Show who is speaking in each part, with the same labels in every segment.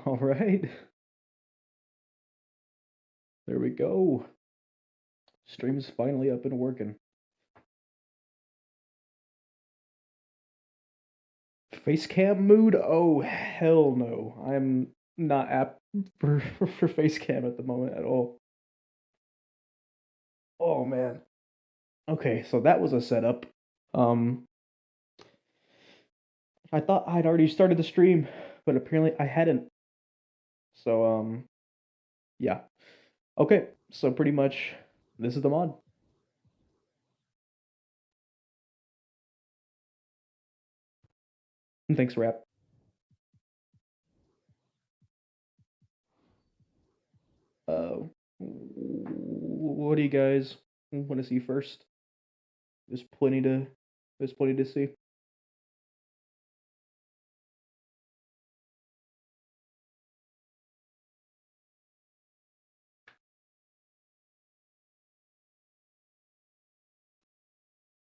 Speaker 1: All right. There we go. Stream's finally up and working. Face cam mood? Oh, hell no. I'm not apt for face cam at the moment at all. Oh man. Okay, so that was a setup. Um, I thought I'd already started the stream, but apparently I hadn't. So, yeah. Okay, so pretty much this is the mod. Thanks, Rap. Uh, what do you guys want to see first? There's plenty to there's plenty to see.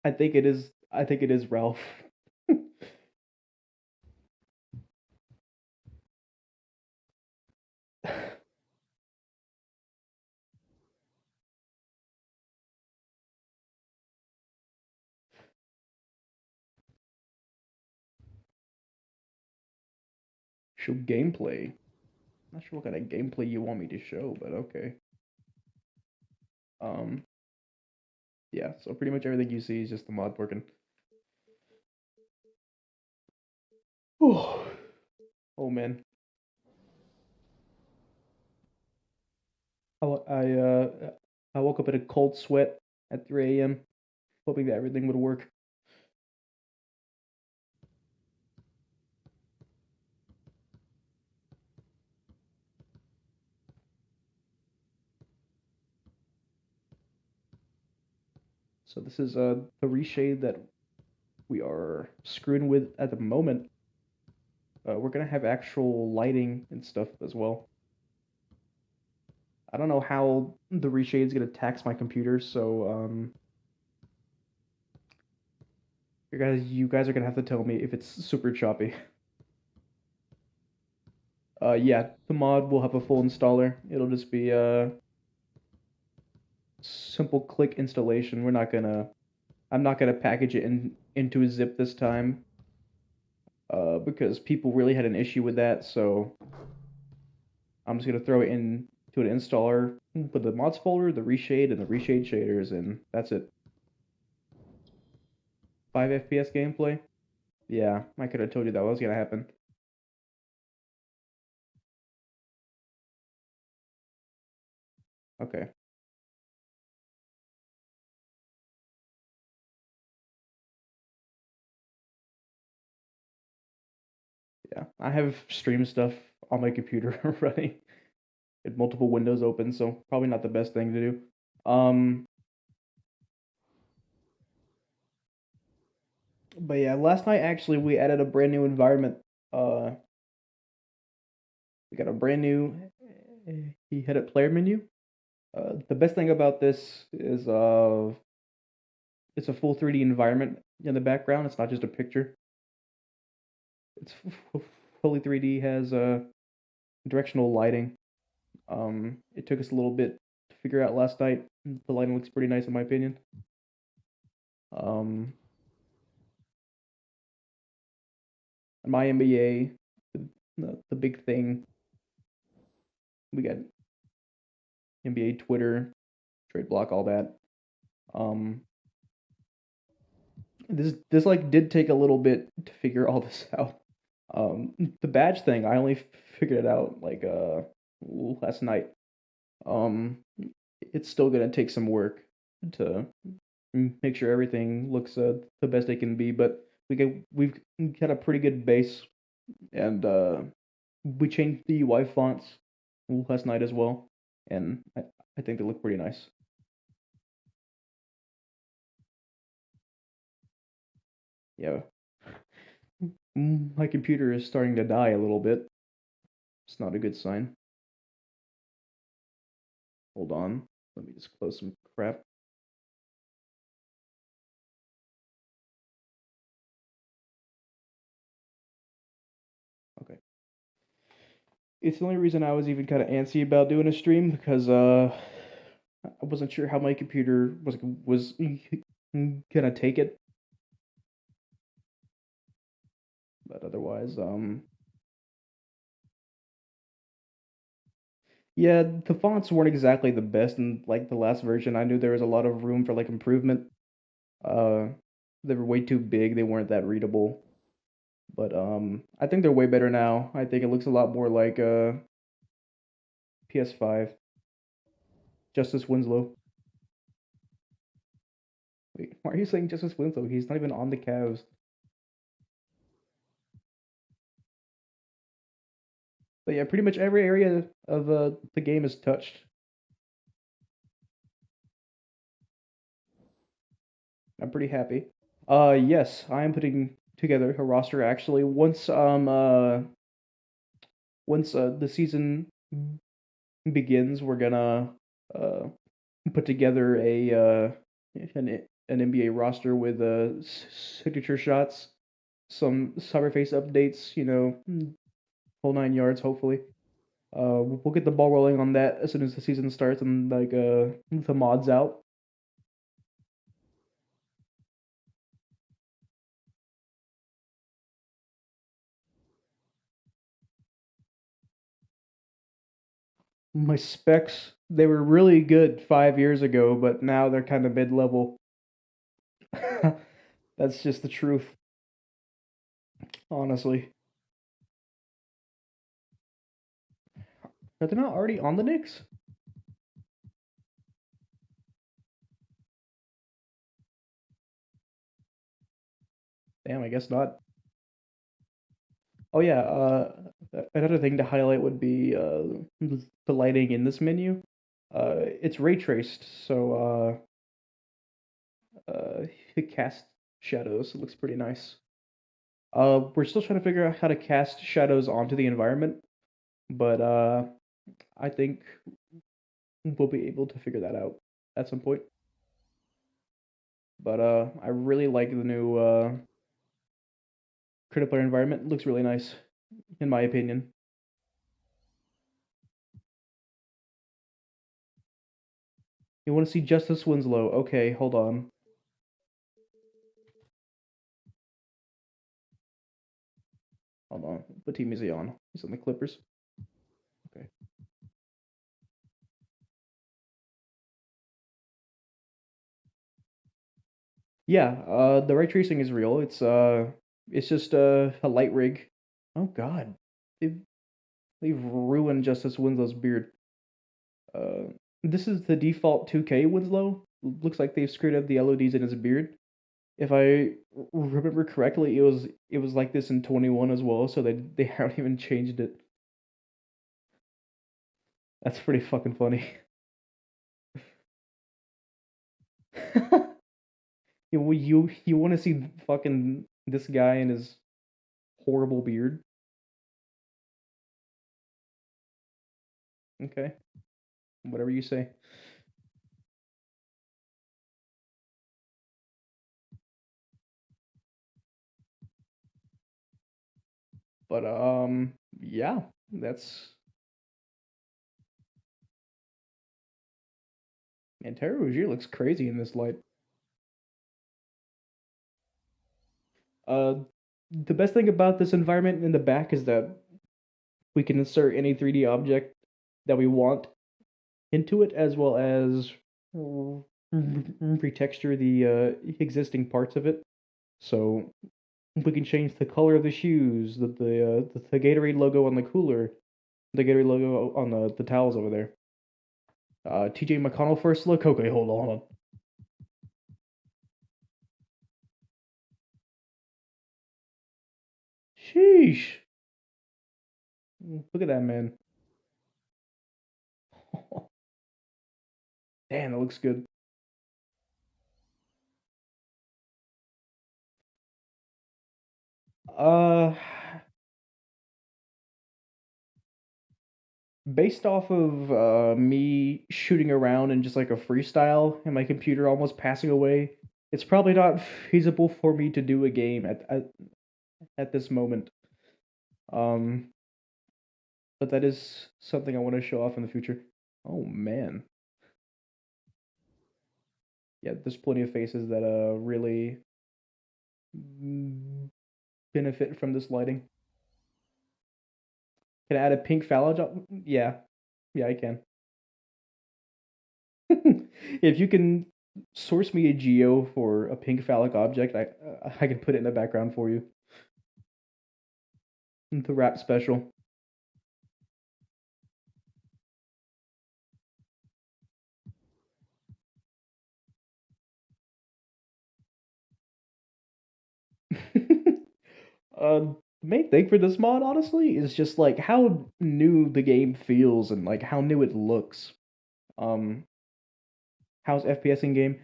Speaker 1: I think it is Ralph. Show gameplay. Not sure what kind of gameplay you want me to show, but okay. Um, yeah, so pretty much everything you see is just the mod working. Oh, oh man. I woke up in a cold sweat at 3 a.m. hoping that everything would work. So this is the reshade that we are screwing with at the moment. We're gonna have actual lighting and stuff as well. I don't know how the reshade is gonna tax my computer, so you guys are gonna have to tell me if it's super choppy. Yeah, the mod will have a full installer. It'll just be a simple click installation. I'm not gonna package it into a zip this time, because people really had an issue with that. So I'm just gonna throw it in to an installer, put the mods folder, the reshade, and the reshade shaders, and that's it. 5 FPS gameplay. Yeah, I could have told you that was gonna happen. Okay. Yeah, I have stream stuff on my computer running with multiple windows open, so probably not the best thing to do. But yeah, last night actually we added a brand new environment. Uh, we got a brand new he had a player menu. The best thing about this is it's a full 3D environment in the background. It's not just a picture. It's fully 3D. Has directional lighting. It took us a little bit to figure out last night. The lighting looks pretty nice in my opinion. Um, my NBA, the big thing. We got NBA Twitter, trade block, all that. Um, this like did take a little bit to figure all this out. The badge thing, I only figured it out like last night. Um, it's still gonna take some work to make sure everything looks the best it can be, but we've got a pretty good base, and we changed the UI fonts last night as well, and I think they look pretty nice. Yeah, my computer is starting to die a little bit. It's not a good sign. Hold on, let me just close some crap. Okay. It's the only reason I was even kind of antsy about doing a stream because I wasn't sure how my computer was gonna take it, but otherwise, yeah, the fonts weren't exactly the best in like the last version. I knew there was a lot of room for like improvement. Uh, they were way too big. They weren't that readable. But I think they're way better now. I think it looks a lot more like PS5. Justice Winslow. Wait, why are you saying Justice Winslow? He's not even on the Cavs. But yeah, pretty much every area of the game is touched. I'm pretty happy. Yes, I am putting together a roster actually. Once the season begins, we're gonna uh put together a an NBA roster with signature shots, some cyberface updates, whole 9 yards hopefully. We'll get the ball rolling on that as soon as the season starts and like the mods out. My specs, they were really good 5 years ago, but now they're kind of mid level. That's just the truth, honestly. Are they not already on the Knicks? Damn, I guess not. Oh yeah, another thing to highlight would be the lighting in this menu. It's ray traced, so it casts shadows. It looks pretty nice. We're still trying to figure out how to cast shadows onto the environment, but I think we'll be able to figure that out at some point. But I really like the new Critter Player environment. It looks really nice, in my opinion. You want to see Justice Winslow? Okay, hold on. Hold on. What team is he on? He's on the Clippers. Okay. Yeah, the ray tracing is real. It's just a light rig. Oh God, they've they've ruined Justice Winslow's beard. Uh, this is the default 2K Winslow. Looks like they've screwed up the LODs in his beard. If I remember correctly, it was like this in 21 as well. So they haven't even changed it. That's pretty fucking funny. You want to see fucking this guy and his horrible beard? Okay, whatever you say. But yeah, that's man. Terra Rogier looks crazy in this light. Uh, the best thing about this environment in the back is that we can insert any 3D object that we want into it, as well as retexture the existing parts of it. So we can change the color of the shoes, the Gatorade logo on the cooler, the Gatorade logo on the towels over there. TJ McConnell first look. Okay, hold on. Sheesh. Look at that man. Damn, that looks good. Uh, Based off of me shooting around in just like a freestyle and my computer almost passing away, it's probably not feasible for me to do a game at this moment. Um, but that is something I want to show off in the future. Oh man, yeah, there's plenty of faces that really mm, benefit from this lighting. Can I add a pink phallic? Yeah, yeah, I can. If you can source me a geo for a pink phallic object, I can put it in the background for you. The rap special. The main thing for this mod, honestly, is just like how new the game feels and like how new it looks. Um, how's FPS in game?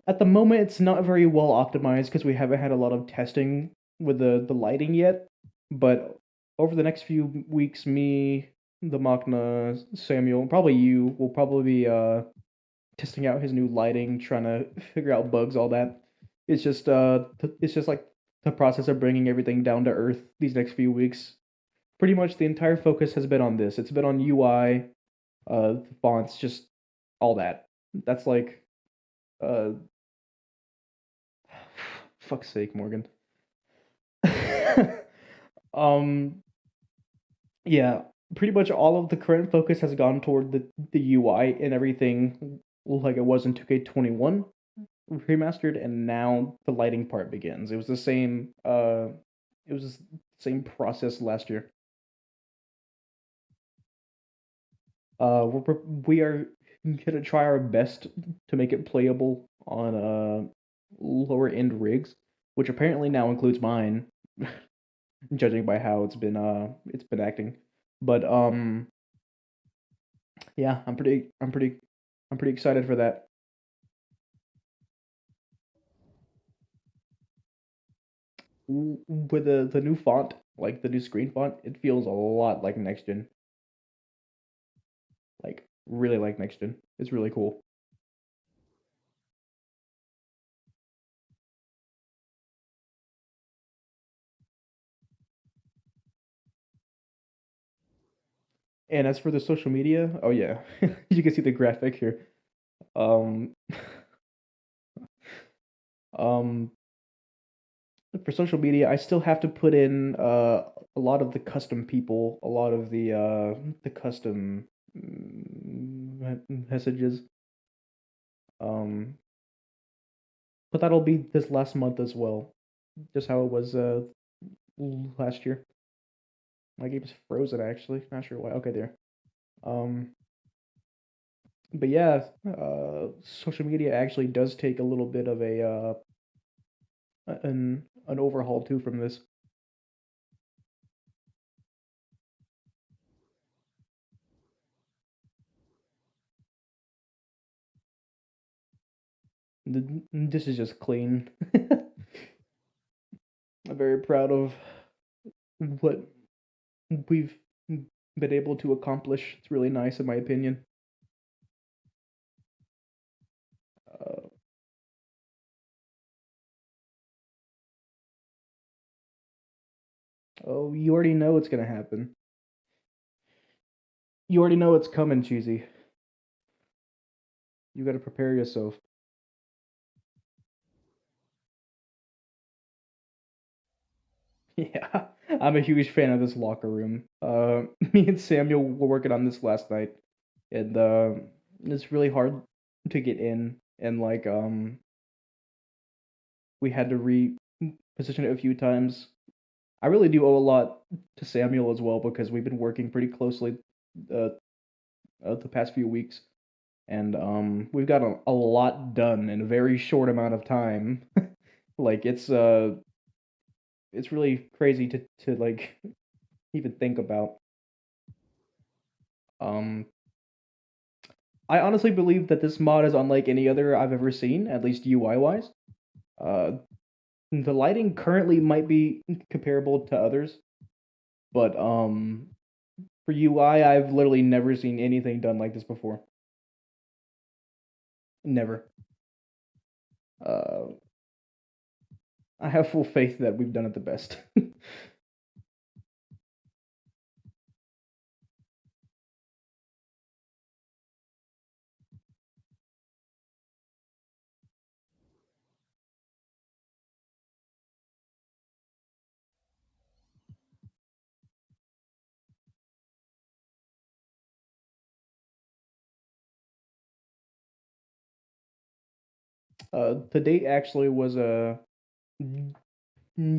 Speaker 1: At the moment, it's not very well optimized because we haven't had a lot of testing with the lighting yet. But over the next few weeks, me, the Machna, Samuel, probably you, will probably be testing out his new lighting, trying to figure out bugs, all that. It's just like the process of bringing everything down to earth these next few weeks. Pretty much the entire focus has been on this. It's been on UI, fonts, just all that. That's like uh fuck's sake, Morgan. um yeah, pretty much all of the current focus has gone toward the UI and everything like it was in 2K21 Remastered, and now the lighting part begins. It was the same process last year. We are gonna try our best to make it playable on lower end rigs, which apparently now includes mine, judging by how it's been acting. But yeah, I'm pretty excited for that. With the new font, like the new screen font, it feels a lot like next gen. Like really like next gen. It's really cool. And as for the social media, oh yeah, you can see the graphic here. Um, um, for social media, I still have to put in a lot of the custom people, a lot of the custom messages. Um, but that'll be this last month as well, just how it was last year. My game's frozen actually. Not sure why. Okay, there. Um, but yeah, social media actually does take a little bit of a an overhaul too from this. This is just clean. I'm very proud of what we've been able to accomplish. It's really nice, in my opinion. Uh, oh, you already know what's gonna happen. You already know it's coming, cheesy. You got to prepare yourself. Yeah, I'm a huge fan of this locker room. Me and Samuel were working on this last night, and it's really hard to get in, and like we had to reposition it a few times. I really do owe a lot to Samuel as well because we've been working pretty closely uh, the past few weeks, and we've got a lot done in a very short amount of time. Like it's really crazy to like even think about. Um, I honestly believe that this mod is unlike any other I've ever seen, at least UI wise. Uh, the lighting currently might be comparable to others, but for UI, I've literally never seen anything done like this before. Never. Uh, I have full faith that we've done it the best. The date actually was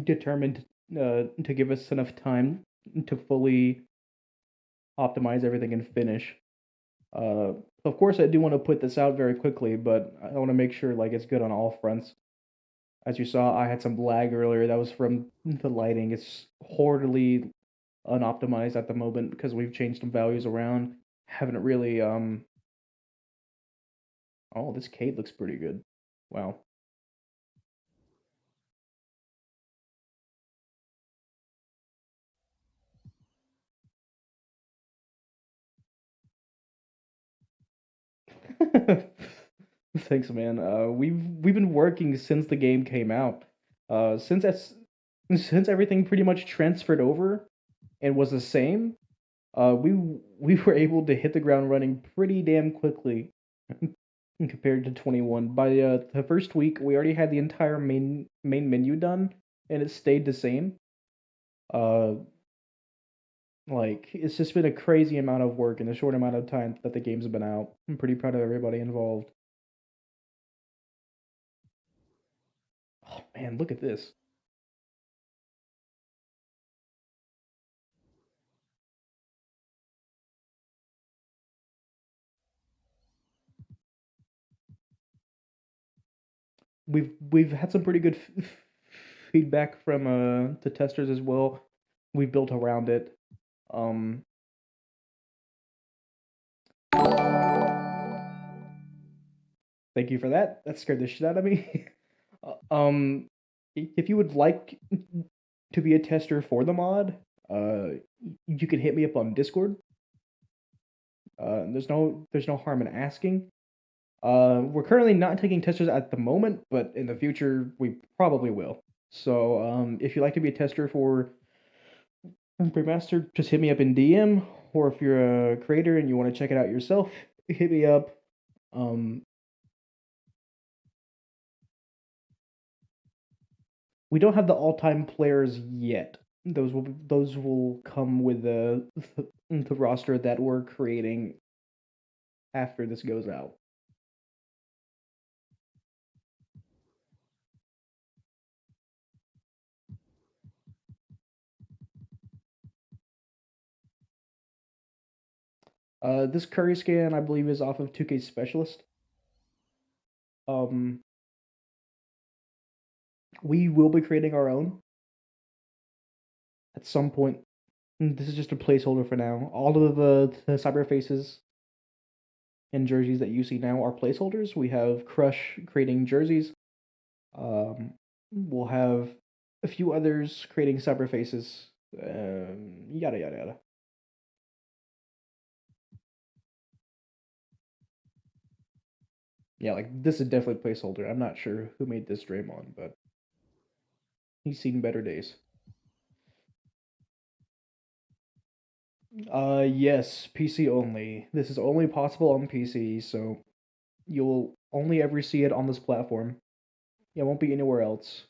Speaker 1: determined to give us enough time to fully optimize everything and finish. Uh, of course, I do want to put this out very quickly, but I want to make sure like it's good on all fronts. As you saw, I had some lag earlier. That was from the lighting. It's horribly unoptimized at the moment because we've changed some values around. Haven't really Oh, this Kate looks pretty good. Wow. Thanks, man. We've been working since the game came out. Since that's since everything pretty much transferred over and was the same, we were able to hit the ground running pretty damn quickly compared to 21. By the first week, we already had the entire main menu done, and it stayed the same. Uh, like it's just been a crazy amount of work in a short amount of time that the game's been out. I'm pretty proud of everybody involved. Oh man, look at this. We've had some pretty good feedback from the testers as well. We built around it. Um, Thank you for that. That scared the shit out of me. If you would like to be a tester for the mod, uh, you can hit me up on Discord. There's no harm in asking. We're currently not taking testers at the moment, but in the future we probably will. So if you'd like to be a tester for Remastered, just hit me up in DM, or if you're a creator and you want to check it out yourself, hit me up. Um, we don't have the all-time players yet. Those will come with the roster that we're creating after this goes out. This curry scan, I believe, is off of 2K Specialist. Um, we will be creating our own at some point. This is just a placeholder for now. All of the cyber faces and jerseys that you see now are placeholders. We have Crush creating jerseys. We'll have a few others creating cyber faces. Yada yada yada. Yeah, like this is definitely a placeholder. I'm not sure who made this Draymond, but he's seen better days. Yes, PC only. This is only possible on PC, so you'll only ever see it on this platform. It won't be anywhere else.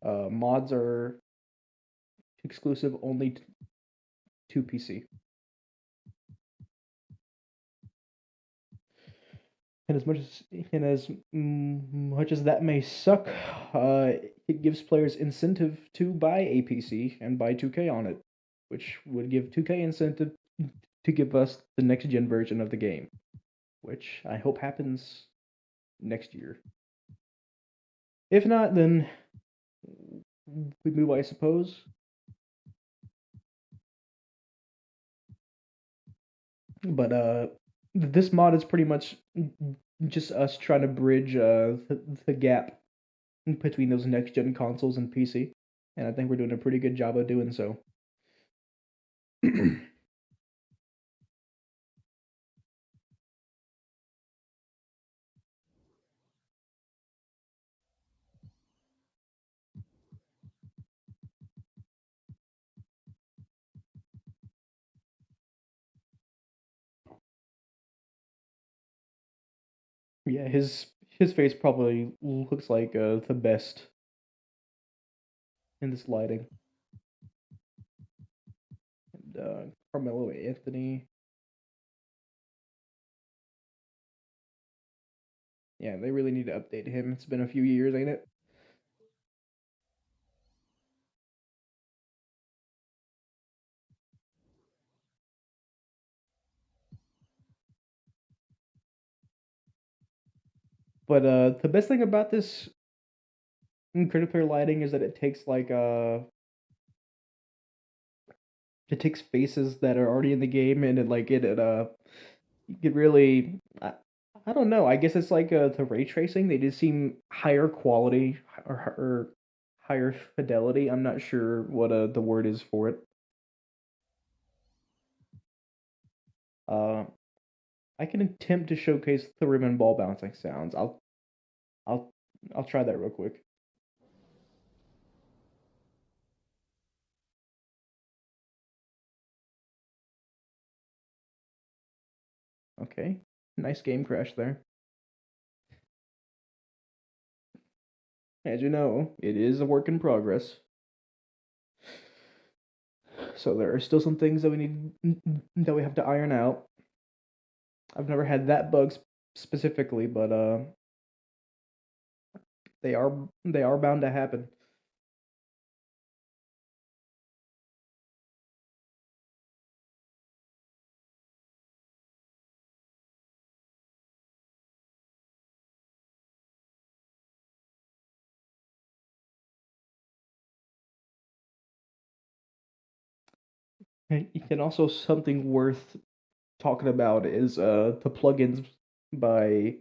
Speaker 1: Mods are exclusive only to PC. And as much as that may suck, it gives players incentive to buy a PC and buy 2K on it, which would give 2K incentive to give us the next gen version of the game, which I hope happens next year. If not, then we move, I suppose. But this mod is pretty much just us trying to bridge the gap between those next gen consoles and PC, and I think we're doing a pretty good job of doing so. Yeah, his face probably looks like the best in this lighting. And Carmelo Anthony. Yeah, they really need to update him. It's been a few years, ain't it? But the best thing about this critical lighting is that it takes faces that are already in the game and it you could really I don't know. I guess it's like the ray tracing. They just seem higher quality or higher fidelity. I'm not sure what the word is for it. Uh, I can attempt to showcase the rim and ball bouncing sounds. I'll I'll try that real quick. Okay, nice game crash there. As you know, it is a work in progress. So there are still some things that we have to iron out. I've never had that bug specifically, but they are bound to happen. And also something worth talking about is the plugins by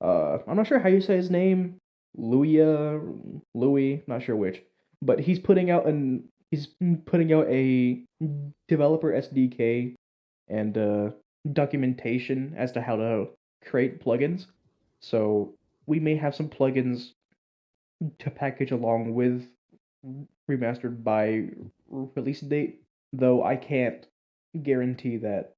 Speaker 1: I'm not sure how you say his name, Louis, not sure which, but he's putting out a developer SDK and documentation as to how to create plugins. So we may have some plugins to package along with remastered by release date, though I can't guarantee that.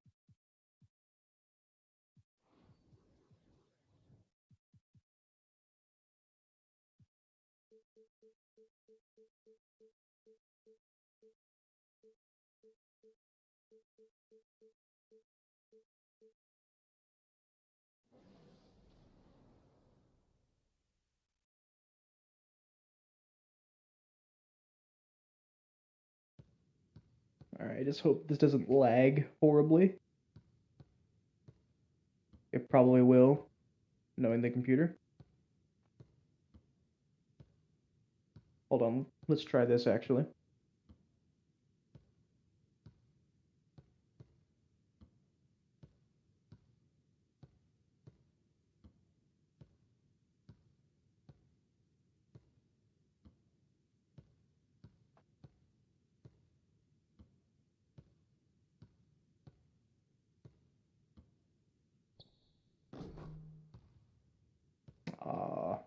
Speaker 1: All right, I just hope this doesn't lag horribly. It probably will, knowing the computer. Hold on, let's try this actually. Uh,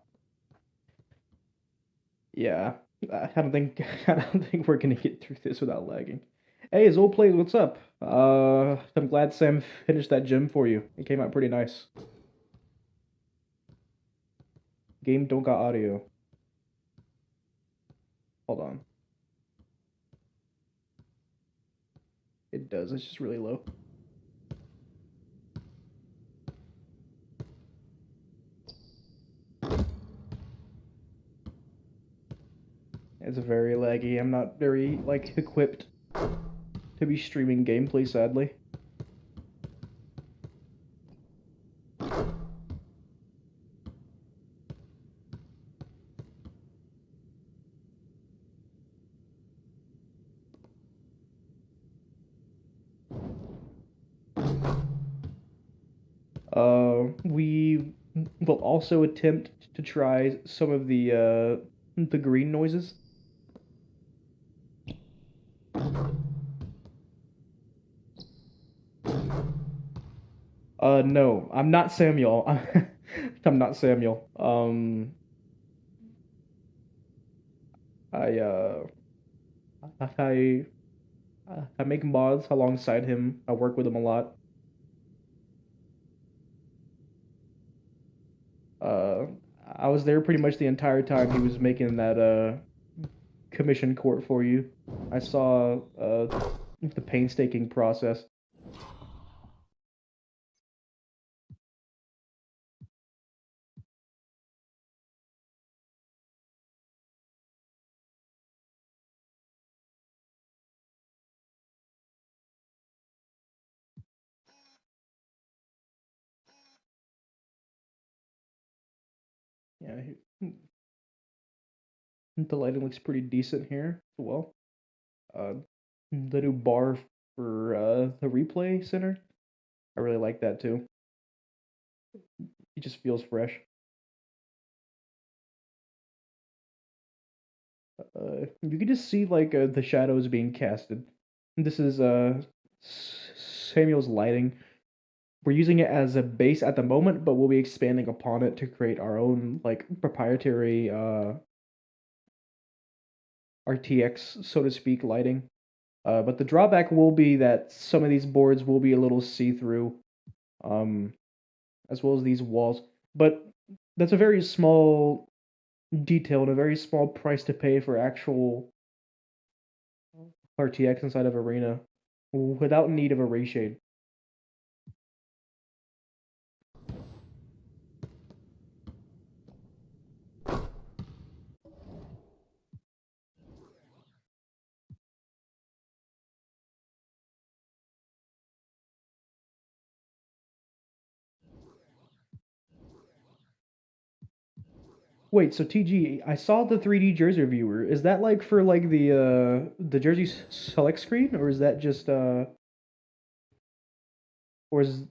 Speaker 1: yeah, I don't think I don't think we're gonna get through this without lagging. Hey, as old plays, what's up? I'm glad Sam finished that gym for you. It came out pretty nice. Game don't got audio. Hold on. It does. It's just really low. It's very laggy. I'm not very like equipped to be streaming gameplay, sadly. We will also attempt to try some of the green noises. No, I'm not Samuel. I'm not Samuel. I I I make mods alongside him. I work with him a lot. Uh, I was there pretty much the entire time he was making that commission court for you. I saw the painstaking process. Yeah, the lighting looks pretty decent here as well. Uh, the new bar for the replay center, I really like that too. It just feels fresh. You can just see like the shadows being casted. This is Samuel's lighting. We're using it as a base at the moment, but we'll be expanding upon it to create our own like proprietary RTX, so to speak, lighting. But the drawback will be that some of these boards will be a little see-through, um, as well as these walls. But that's a very small detail and a very small price to pay for actual RTX inside of Arena without need of a reshade. Wait, so TG, I saw the 3D jersey viewer. Is that like for like the jersey select screen, or is that just or is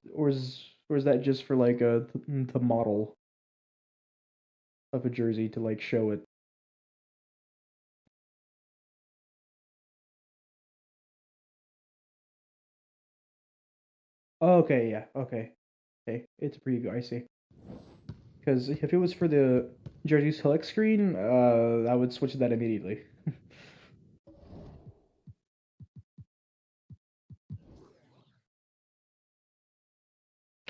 Speaker 1: that just for like the model of a jersey to like show it? Oh, okay, yeah, okay, okay, it's a preview. I see. Because if it was for the jersey select screen, I would switch that immediately.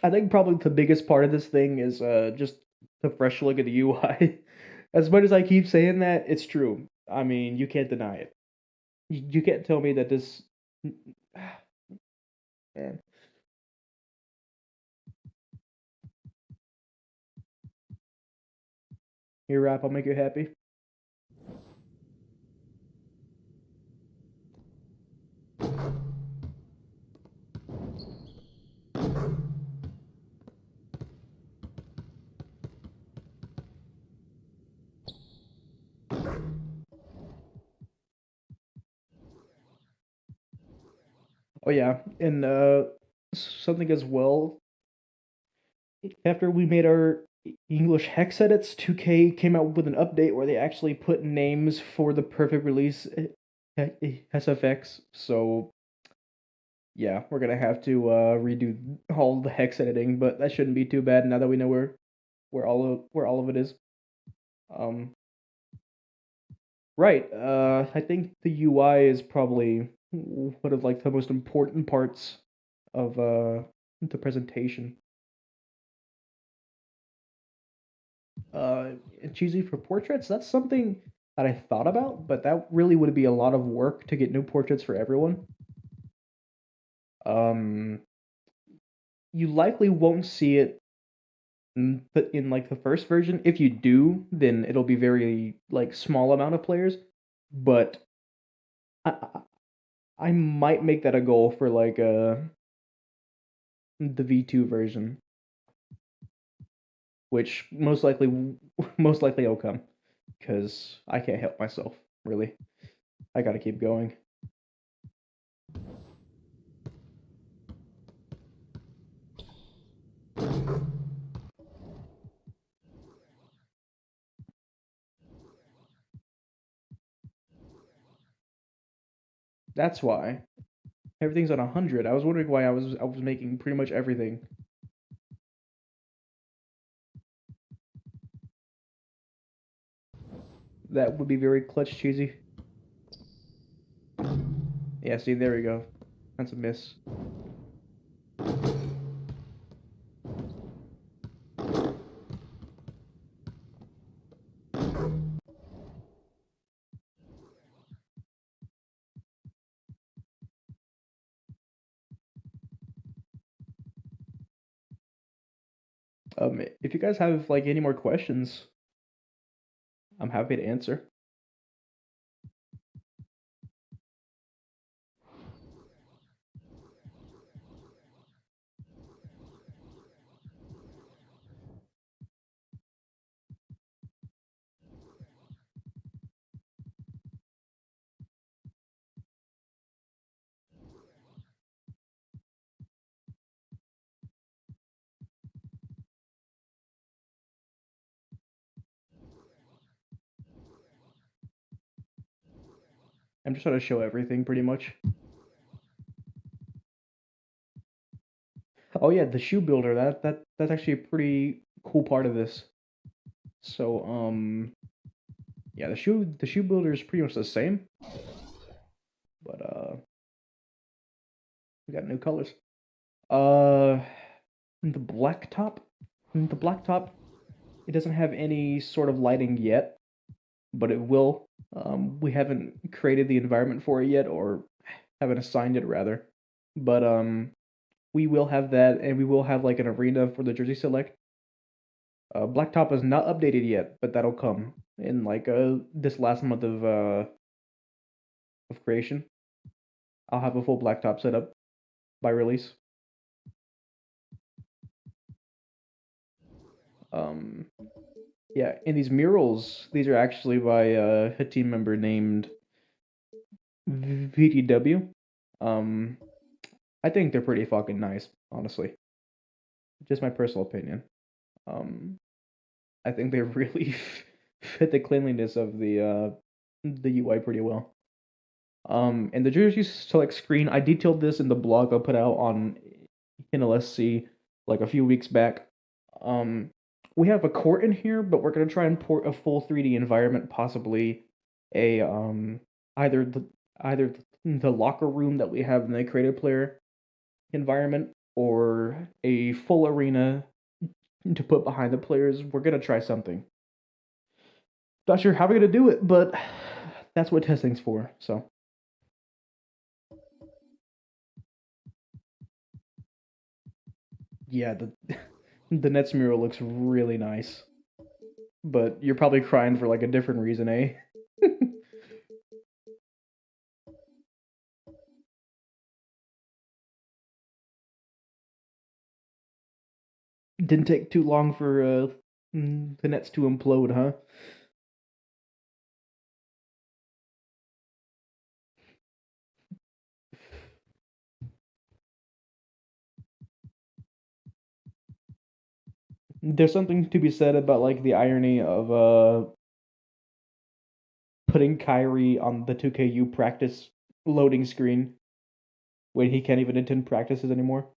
Speaker 1: I think probably the biggest part of this thing is just the fresh look of the UI. As much as I keep saying that, it's true. I mean, you can't deny it. You can't tell me that this. Man, your rap, I'll make you happy. Oh yeah, and something as well. After we made our English hex edits, 2K came out with an update where they actually put names for the perfect release SFX. So yeah, we're gonna have to redo all the hex editing, but that shouldn't be too bad now that we know where all of it is. Um, right. I think the UI is probably one of like the most important parts of the presentation. It's easy for portraits. That's something that I thought about, but that really would be a lot of work to get new portraits for everyone. Um, you likely won't see it in like the first version. If you do, then it'll be very like small amount of players. But I I might make that a goal for like the V2 version, which most likely will come because I can't help myself really. I got to keep going. That's why everything's on 100. I was wondering why I was making pretty much everything. That would be very clutch cheesy. Yeah, see, there we go. That's a miss. If you guys have like any more questions, I'm happy to answer. I'm just trying to show everything pretty much. Oh yeah, the shoe builder. That's actually a pretty cool part of this. So yeah, the shoe builder is pretty much the same, but we got new colors. Uh, the blacktop. The blacktop. It doesn't have any sort of lighting yet, but it will. We haven't created the environment for it yet, or haven't assigned it rather. But we will have that, and we will have like an arena for the jersey select. Blacktop is not updated yet, but that'll come in like this last month of creation. I'll have a full blacktop set up by release. Um, yeah, and these murals, these are actually by a team member named VTW. Um, I think they're pretty fucking nice, honestly. Just my personal opinion. Um, I think they really fit the cleanliness of the UI pretty well. And the jersey select screen, I detailed this in the blog I put out on NLSC like a few weeks back. Um, we have a court in here, but we're gonna try and port a full 3D environment, possibly a either the locker room that we have in the creative player environment or a full arena to put behind the players. We're gonna try something. Not sure how we're gonna do it, but that's what testing's for. So yeah, the the Nets mural looks really nice, but you're probably crying for like a different reason, eh? Didn't take too long for the Nets to implode, huh? There's something to be said about like the irony of putting Kyrie on the 2KU practice loading screen when he can't even attend practices anymore.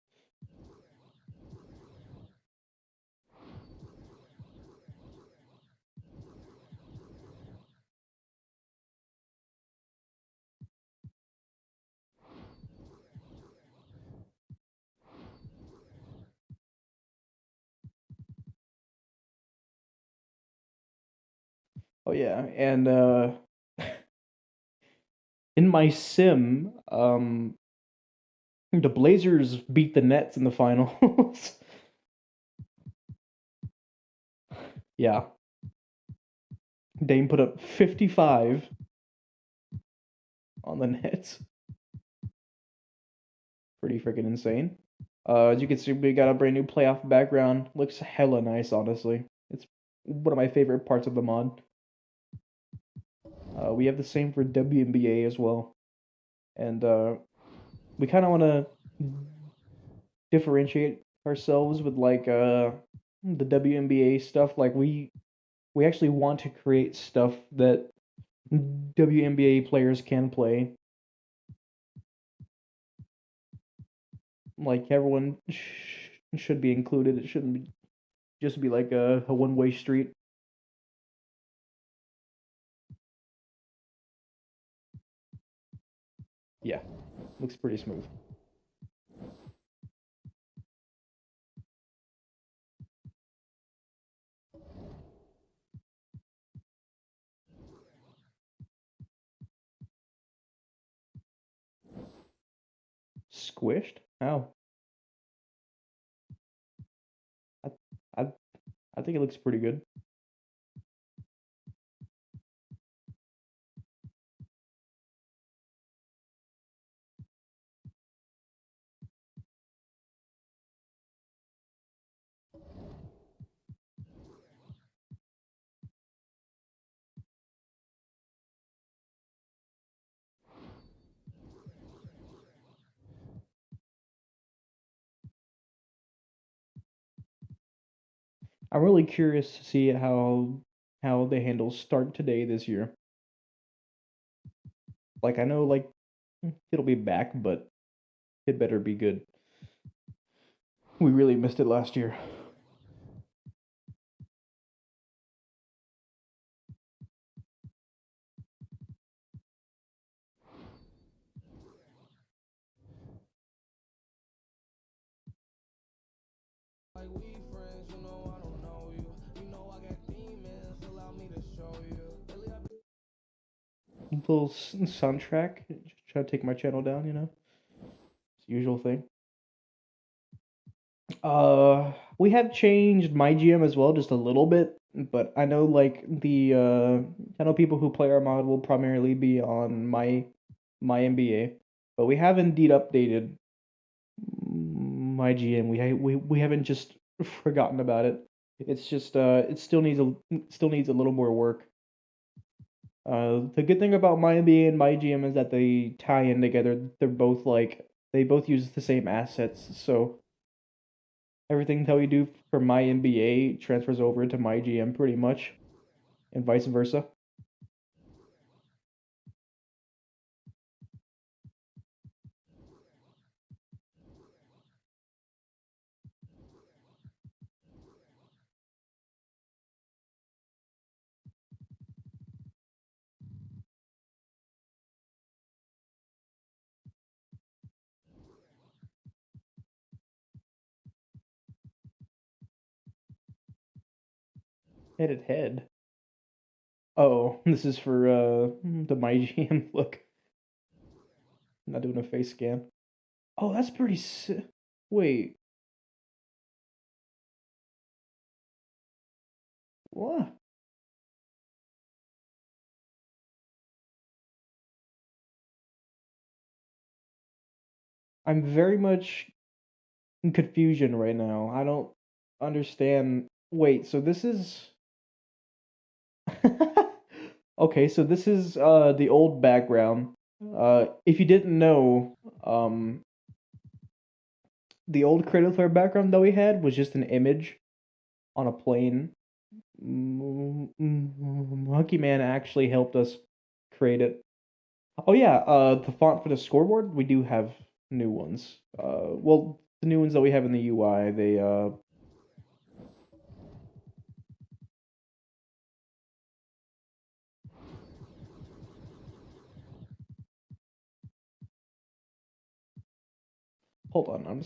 Speaker 1: Oh yeah, and in my sim, the Blazers beat the Nets in the finals. Yeah, Dame put up 55 on the Nets. Pretty freaking insane. As you can see, we got a brand new playoff background. Looks hella nice, honestly. It's one of my favorite parts of the mod. We have the same for WNBA as well, and we kind of want to differentiate ourselves with like the WNBA stuff. Like we actually want to create stuff that WNBA players can play. Like everyone should be included. It shouldn't be just be like a one-way street. Yeah, looks pretty smooth. Squished? How? I, I I think it looks pretty good. I'm really curious to see how they handle start today this year. Like I know like it'll be back, but it better be good. We really missed it last year.
Speaker 2: Like we friends, you know I don't know you. You know I got demons, allow me to show you.
Speaker 1: Little soundtrack. Just try to take my channel down, you know. It's the usual thing. We have changed MyGM as well, just a little bit. But I know like I know people who play our mod will primarily be on my NBA. But we have indeed updated MyGM. We haven't just forgotten about it. It's just it still needs a little more work. The good thing about my NBA and my GM is that they tie in together. They're both like they both use the same assets, so everything that we do for my NBA transfers over to my GM pretty much, and vice versa. Headed head. Oh, this is for the my GM look. I'm not doing a face scan. Oh, that's pretty. Wait, what? I'm very much in confusion right now. I don't understand. Wait, so this is okay, so this is the old background. If you didn't know, the old credit player background that we had was just an image on a plane. Monkey Man actually helped us create it. Oh yeah, the font for the scoreboard, we do have new ones. Well, the new ones that we have in the UI, they hold on, I'm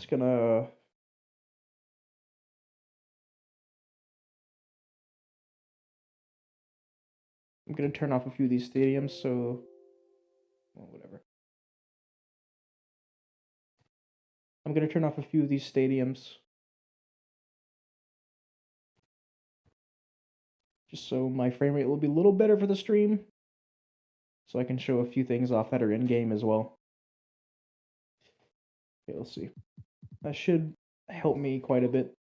Speaker 1: gonna turn off a few of these stadiums, so well, whatever. I'm gonna turn off a few of these stadiums just so my frame rate will be a little better for the stream, so I can show a few things off that are in game as well. Okay, let's see. That should help me quite a bit.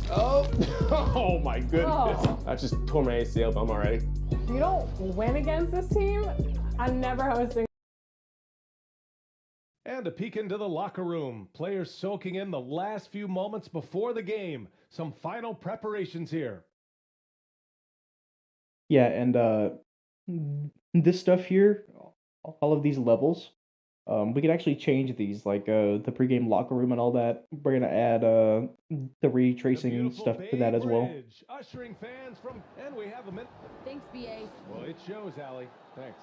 Speaker 3: Oh, oh my goodness.
Speaker 4: Oh.
Speaker 3: I just tore my ACL, but I'm all right.
Speaker 4: If you don't win against this team, I'm never hosting.
Speaker 5: And a peek into the locker room. Players soaking in the last few moments before the game. Some final preparations here.
Speaker 1: Yeah, and this stuff here, all of these levels, we can actually change these, like the pregame locker room and all that. We're gonna add the retracing stuff to that as well.
Speaker 5: Ushering fans from, and we have a minute.
Speaker 6: Thanks, BA.
Speaker 5: Well, it shows, Allie. Thanks.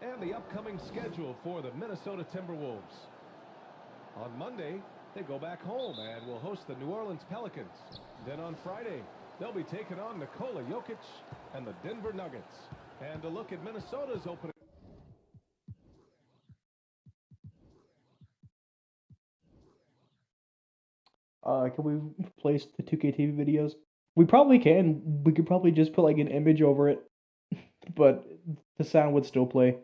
Speaker 5: And the upcoming schedule for the Minnesota Timberwolves. On Monday, they go back home and will host the New Orleans Pelicans. Then on Friday, they'll be taking on Nikola Jokic and the Denver Nuggets. And a look at Minnesota's opening.
Speaker 1: Can we place the 2K TV videos? We probably can. We could probably just put like an image over it, but the sound would still play.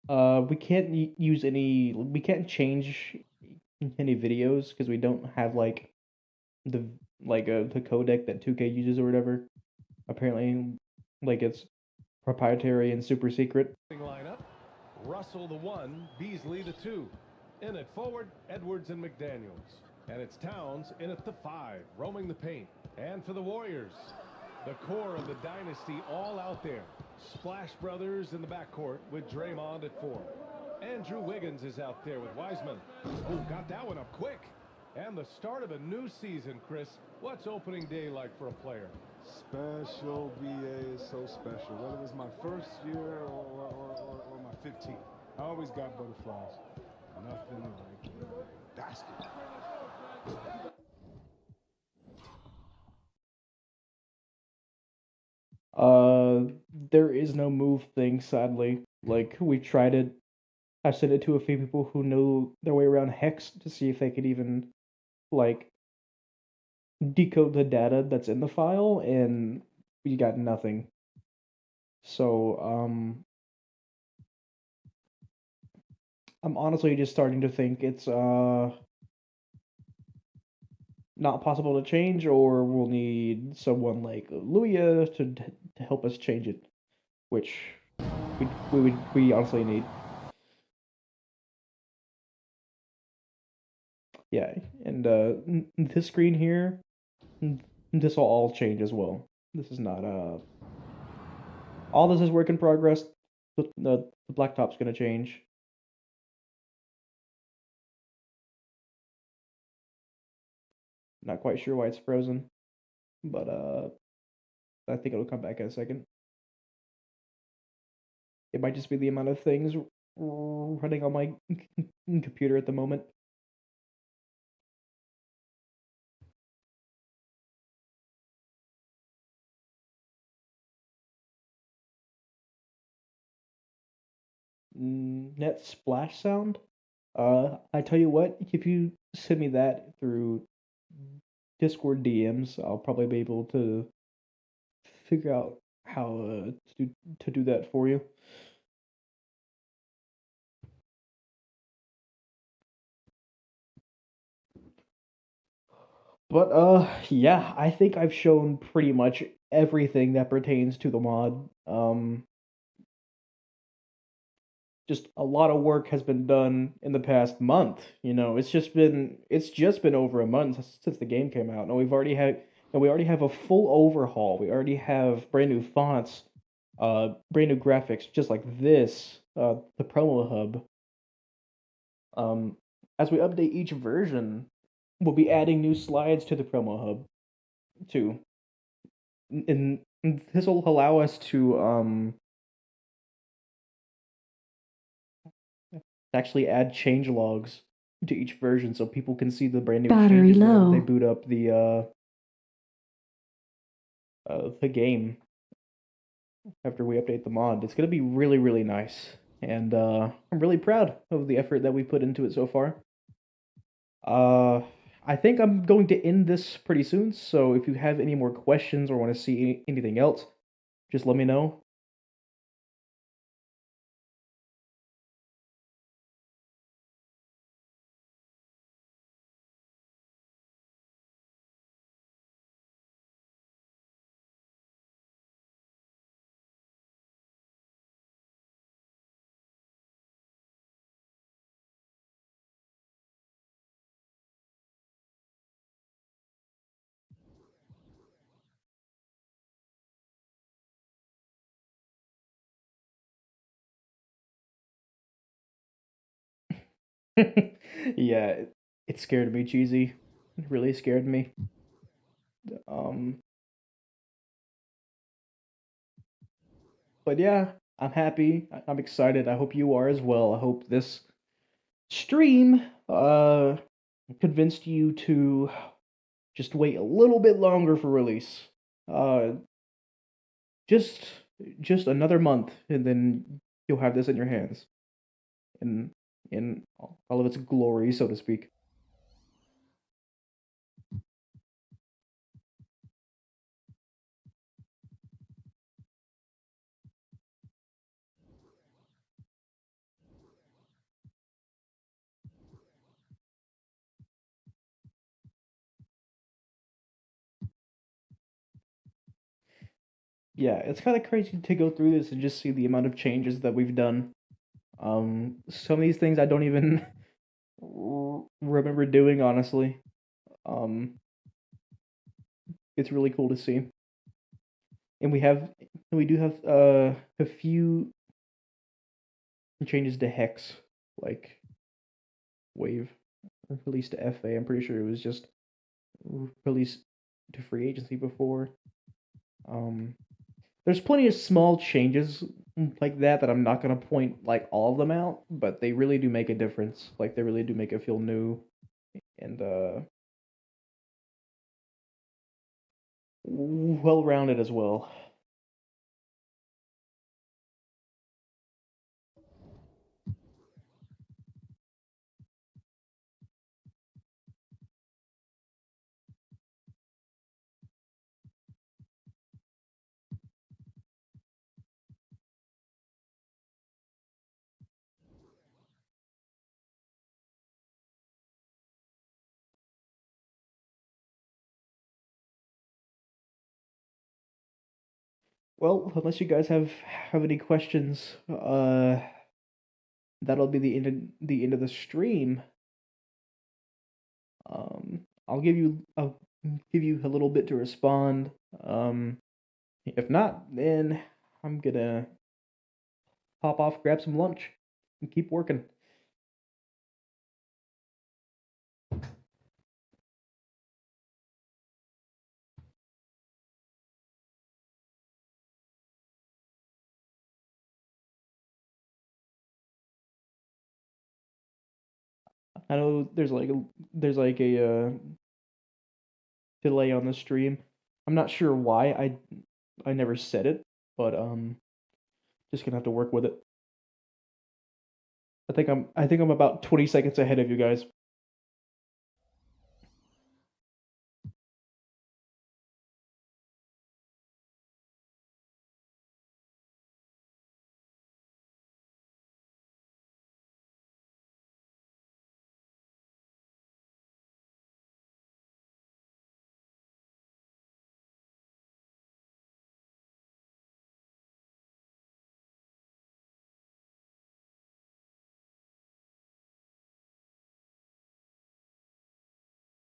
Speaker 1: We can't use any. We can't change any videos because we don't have like the the codec that 2K uses or whatever. Apparently, like it's proprietary and super secret.
Speaker 5: Lineup. Russell the 1, Beasley the 2. In at forward, Edwards and McDaniels. And it's Towns in at the 5, roaming the paint. And for the Warriors, the core of the dynasty all out there. Splash Brothers in the backcourt with Draymond at 4. Andrew Wiggins is out there with Wiseman. Ooh, got that one up quick. And the start of a new season, Chris. What's opening day like for a player?
Speaker 6: Special, BA is so special. Whether it was my first year or my 15th. I always got butterflies. Nothing like basketball.
Speaker 1: There is no move thing, sadly. Like, we tried it. I sent it to a few people who know their way around Hex to see if they could even, like, decode the data that's in the file, and we got nothing. So, I'm honestly just starting to think it's, not possible to change, or we'll need someone like Luia to help us change it, which we honestly need. Yeah, and this screen here, this will all change as well. This is not all this is work in progress. The blacktop's gonna change. Not quite sure why it's frozen, but I think it'll come back in a second. It might just be the amount of things running on my computer at the moment. Net splash sound. I tell you what, if you send me that through Discord DMs, I'll probably be able to figure out how to do that for you. But yeah, I think I've shown pretty much everything that pertains to the mod. Just a lot of work has been done in the past month. You know, it's just been over a month since the game came out, and we already have a full overhaul. We already have brand new fonts, brand new graphics, just like this. The promo hub. As we update each version, we'll be adding new slides to the promo hub, too. And this will allow us to actually add change logs to each version so people can see the brand new
Speaker 7: Battery
Speaker 1: changes whenever
Speaker 7: low.
Speaker 1: they boot up the game after we update the mod. It's gonna be really, really nice, and I'm really proud of the effort that we put into it so far. I think I'm going to end this pretty soon, so if you have any more questions or want to see anything else, just let me know. Yeah, it scared me, Cheesy. It really scared me. Um, but yeah, I'm happy. I'm excited. I hope you are as well. I hope this stream convinced you to just wait a little bit longer for release. Uh, just another month, and then you'll have this in your hands, in all of its glory, so to speak. Yeah, it's kind of crazy to go through this and just see the amount of changes that we've done. Some of these things I don't even remember doing, honestly. Um, it's really cool to see. And we do have a few changes to Hex, like Wave released to FA. I'm pretty sure it was just released to free agency before. There's plenty of small changes like that I'm not gonna point like all of them out, but they really do make a difference. Like they really do make it feel new and well rounded as well. Well, unless you guys have any questions, that'll be the end of the stream. I'll give you a little bit to respond. If not, then I'm gonna hop off, grab some lunch, and keep working. I know there's like a delay on the stream. I'm not sure why. I never said it, but just gonna have to work with it. I think I'm about 20 seconds ahead of you guys.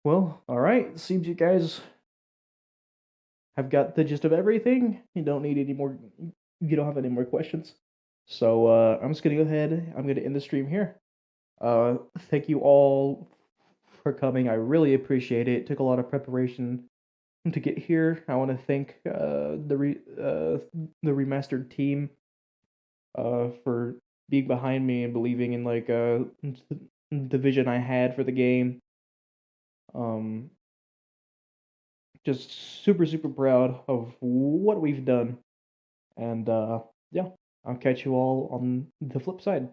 Speaker 1: Well, all right. Seems you guys have got the gist of everything. You don't need any more. You don't have any more questions. So I'm just gonna go ahead. I'm gonna end the stream here. Thank you all for coming. I really appreciate it. It took a lot of preparation to get here. I want to thank the remastered team for being behind me and believing in like the vision I had for the game. Um, just super proud of what we've done, and yeah, I'll catch you all on the flip side.